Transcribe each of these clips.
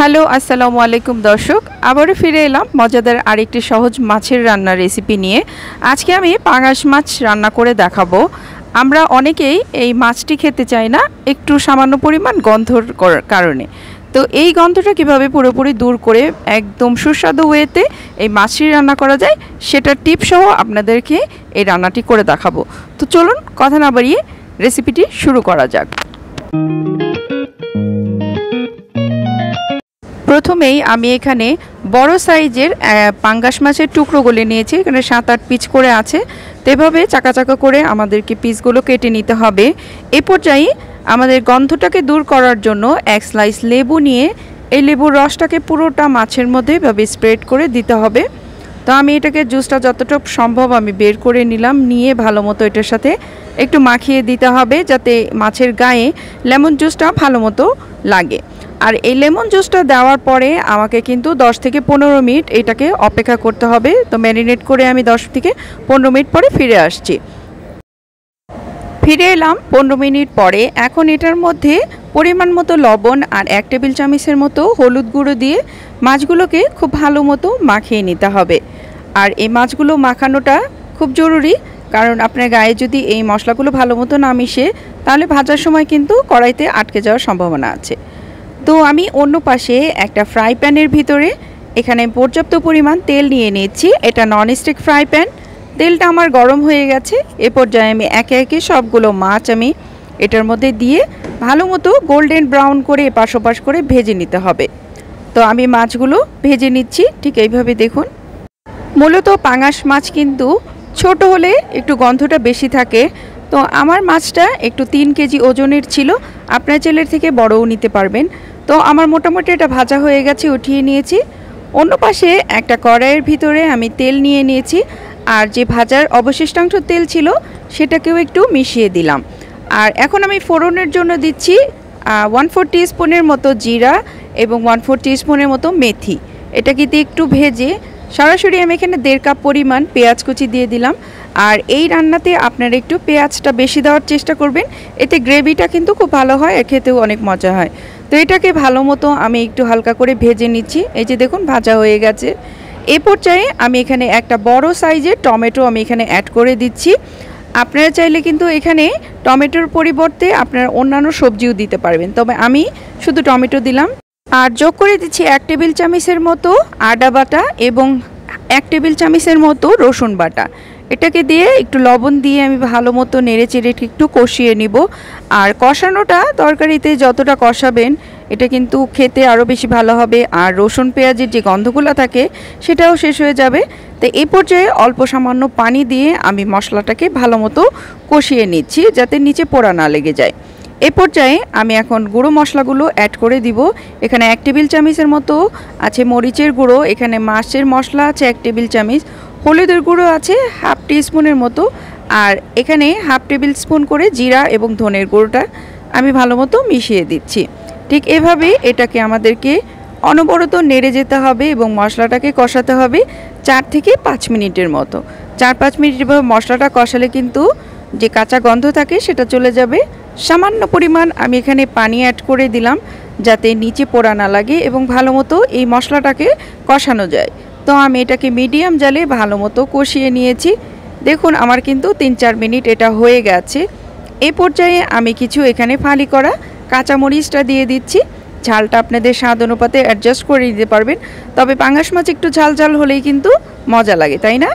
Hello আসসালামু আলাইকুম দর্শক, আবারও ফিরে এলাম মজাদার আরেকটি সহজ মাছের রান্নার রেসিপি নিয়ে। আজকে আমি পাঙাশ মাছ রান্না করে দেখাবো। আমরা অনেকেই এই মাছটি খেতে চাই না একটু সামান্য পরিমাণ গন্ধর কারণে। তো এই গন্ধটা কিভাবে পুরোপুরি দূর করে একদম সুস্বাদু ওয়েতে এই মাছটি রান্না করা যায় সেটার টিপ সহ আপনাদেরকে এই রান্নাটি করে দেখাবো। তো চলুন কথা না বাড়িয়ে রেসিপিটি শুরু করা যাক। প্রথমেই আমি এখানে বড় সাইজের পাঙ্গাস মাছের টুকরোগুলো নিয়েছি। এখানে 7-8 পিস করে আছে। তো এভাবে চাকা চাকা করে আমাদেরকে পিসগুলো কেটে নিতে হবে। এই পর্যায়ে আমাদের গন্ধটাকে দূর করার জন্য এক স্লাইস লেবু নিয়ে এই লেবুর রসটাকে পুরোটা মাছের মধ্যে এভাবে স্প্রেড করে দিতে হবে। তো আমি এটাকে জুসটা যতটুকু সম্ভব আমি বের করে নিলাম, নিয়ে ভালো মতো এটার সাথে একটু মাখিয়ে দিতে হবে যাতে মাছের গায়ে লেমন জুসটা ভালো মতো লাগে। আর এই লেমন জুসটা দেওয়ার পরে আমাকে কিন্তু 10 থেকে 15 মিনিট এটাকে অপেক্ষা করতে হবে। তো ম্যারিনেট করে আমি 10 থেকে 15 মিনিট পরে ফিরে আসছি। ফিরে এলাম 15 মিনিট পরে। এখন এটার মধ্যে পরিমাণ মতো লবণ আর 1 টেবিল চামচের মতো হলুদ গুঁড়ো দিয়ে মাছগুলোকে খুব ভালো মতো মাখিয়ে নিতে হবে। আর এই মাছগুলো মাখানোটা খুব জরুরি, কারণ আপনার গায়ে যদি এই মশলাগুলো ভালো মতো না মিশে তাহলে ভাজার সময় কিন্তু কড়াইতে আটকে যাওয়ার সম্ভাবনা আছে। তো আমি অন্য পাশে একটা ফ্রাই প্যানের ভিতরে এখানে পর্যাপ্ত পরিমাণ তেল নিয়ে নিচ্ছি। এটা ননস্টিক ফ্রাই প্যান। তেলটা আমার গরম হয়ে গেছে। এ পর্যায়ে আমি একে একে সবগুলো মাছ আমি এটার মধ্যে দিয়ে ভালো মতো গোল্ডেন ব্রাউন করে এপাশ ওপাশ করে ভেজে নিতে হবে। তো আমি মাছগুলো ভেজে নিচ্ছি ঠিক এইভাবে। দেখুন, মূলত পাঙাশ মাছ কিন্তু ছোট হলে একটু গন্ধটা বেশি থাকে। তো আমার মাছটা একটু 3 কেজি ওজনের ছিল, আপনার চাইলে থেকে বড়ও নিতে পারবেন। তো আমার মোটামুটি এটা ভাজা হয়ে গেছে, উঠিয়ে নিয়েছি। অন্য পাশে একটা কড়াইয়ের ভিতরে আমি তেল নিয়ে নিয়েছি, আর যে ভাজার অবশিষ্টাংশ তেল ছিল সেটাকেও একটু মিশিয়ে দিলাম। আর এখন আমি ফোড়নের জন্য দিচ্ছি 1/4 টিস্পুনের মতো জিরা এবং 1/4 টিস্পুনের মতো মেথি। এটাকে দিয়ে একটু ভেজে সরাসরি আমি এখানে 1.5 কাপ পরিমাণ পেঁয়াজ কুচি দিয়ে দিলাম। আর এই রান্নাতে আপনারা একটু পেঁয়াজটা বেশি দেওয়ার চেষ্টা করবেন, এতে গ্রেভিটা কিন্তু খুব ভালো হয় আর খেতেও অনেক মজা হয়। তো এটাকে ভালো মতো আমি একটু হালকা করে ভেজে নিচ্ছি। এই যে দেখুন ভাজা হয়ে গেছে। এ পর্যায়ে আমি এখানে একটা বড় সাইজের টমেটো আমি এখানে অ্যাড করে দিচ্ছি। আপনারা চাইলে কিন্তু এখানে টমেটোর পরিবর্তে আপনারা অন্যান্য সবজিও দিতে পারবেন, তবে আমি শুধু টমেটো দিলাম। আর যোগ করে দিচ্ছি 1 টেবিল চামচের মতো আদা বাটা এবং 1 টেবিল চামচের মতো রসুন বাটা। এটাকে দিয়ে একটু লবণ দিয়ে আমি ভালো মতো নেড়ে চেড়ে একটু কষিয়ে নিব। আর কষানোটা তরকারিতে যতটা কষাবেন এটা কিন্তু খেতে আরও বেশি ভালো হবে, আর রসুন পেঁয়াজের যে গন্ধগুলো থাকে সেটাও শেষ হয়ে যাবে। তো এই পর্যায়ে অল্প সামান্য পানি দিয়ে আমি মশলাটাকে ভালো মতো কষিয়ে নিচ্ছি যাতে নিচে পোড়া না লেগে যায়। এই পর্যায়ে আমি এখন গুঁড়ো মশলাগুলো অ্যাড করে দিব। এখানে 1 টেবিল চামচের মতো আছে মরিচের গুঁড়ো, এখানে মাছের মশলা আছে 1 টেবিল চামচ, হলুদের গুঁড়ো আছে 1/2 টিস্পুনের মতো, আর এখানে 1/2 টেবিল স্পুন করে জিরা এবং ধনের গুঁড়োটা আমি ভালো মতো মিশিয়ে দিচ্ছি। ঠিক এভাবে এটাকে আমাদেরকে অনবরত নেড়ে যেতে হবে এবং মশলাটাকে কষাতে হবে 4 থেকে 5 মিনিটের মতো। 4-5 মিনিট এভাবে মশলাটা কষালে কিন্তু যে কাঁচা গন্ধ থাকে সেটা চলে যাবে। সামান্য পরিমাণ আমি এখানে পানি অ্যাড করে দিলাম যাতে নিচে পোড়া না লাগে এবং ভালো মতো এই মশলাটাকে কষানো যায়। তো আমি এটাকে মিডিয়াম জালে ভালো মতো কষিয়ে নিয়েছি। দেখুন আমার কিন্তু 3-4 মিনিট এটা হয়ে গেছে। এই পর্যায়ে আমি কিছু এখানে ফালি করা কাঁচামরিচটা দিয়ে দিচ্ছি। ঝালটা আপনাদের স্বাদ অনুপাতে অ্যাডজাস্ট করে দিতে পারবেন, তবে পাঙাশ মাছ একটু ঝাল ঝাল হলেই কিন্তু মজা লাগে, তাই না?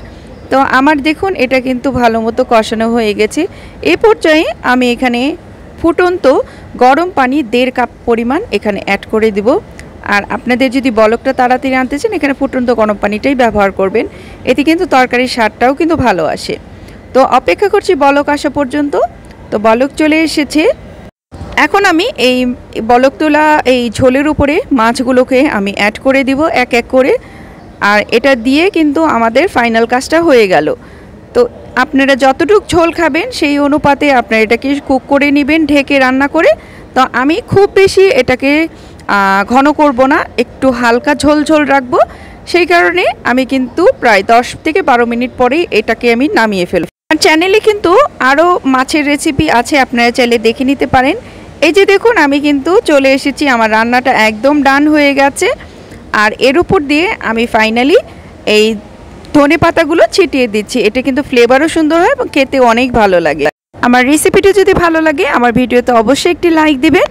তো আমার দেখুন এটা কিন্তু ভালো মতো কষানো হয়ে গেছে। এই পর্যায়ে আমি এখানে ফুটন্ত গরম পানি 1.5 কাপ পরিমাণ এখানে অ্যাড করে দিব। আর আপনাদের যদি বলকটা তাড়াতাড়ি আনতে চান এখানে ফুটন্ত গরম পানিটাই ব্যবহার করবেন, এতে কিন্তু তরকারির স্বাদটাও কিন্তু ভালো আসে। তো অপেক্ষা করছি বলক আসা পর্যন্ত। তো বলক চলে এসেছে। এখন আমি এই বলক তোলা এই ঝোলের উপরে মাছগুলোকে আমি অ্যাড করে দিব এক এক করে। আর এটা দিয়ে কিন্তু আমাদের ফাইনাল কাজটা হয়ে গেল। তো আপনারা যতটুকু ঝোল খাবেন সেই অনুপাতে আপনারা এটাকে কুক করে নেবেন ঢেকে রান্না করে। তো আমি খুব বেশি এটাকে ঘন করব না, একটু হালকা ঝোল ঝোল রাখবো। সেই কারণে আমি কিন্তু প্রায় 10 থেকে 12 মিনিট পরেই এটাকে আমি নামিয়ে ফেলব। আর চ্যানেলে কিন্তু আরও মাছের রেসিপি আছে, আপনারা চাইলে দেখে নিতে পারেন। এই যে দেখুন আমি কিন্তু চলে এসেছি, আমার রান্নাটা একদম ডান হয়ে গেছে। আর এর উপর দিয়ে আমি ফাইনালি এই ধনে পাতাগুলো ছিটিয়ে দিচ্ছি। এটা কিন্তু ফ্লেভারও সুন্দর হয় এবং খেতে অনেক ভালো লাগে। আমার রেসিপিটা যদি ভালো লাগে আমার ভিডিওতে অবশ্যই একটি লাইক দিবেন,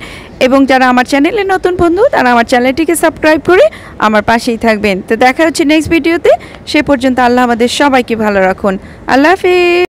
এবং যারা আমার চ্যানেলে নতুন বন্ধু তারা আমার চ্যানেলটিকে সাবস্ক্রাইব করে আমার পাশেই থাকবেন। তো দেখা হচ্ছে নেক্সট ভিডিওতে। সে পর্যন্ত আল্লাহ আমাদের সবাইকে ভালো রাখুন। আল্লাহ হাফেজ।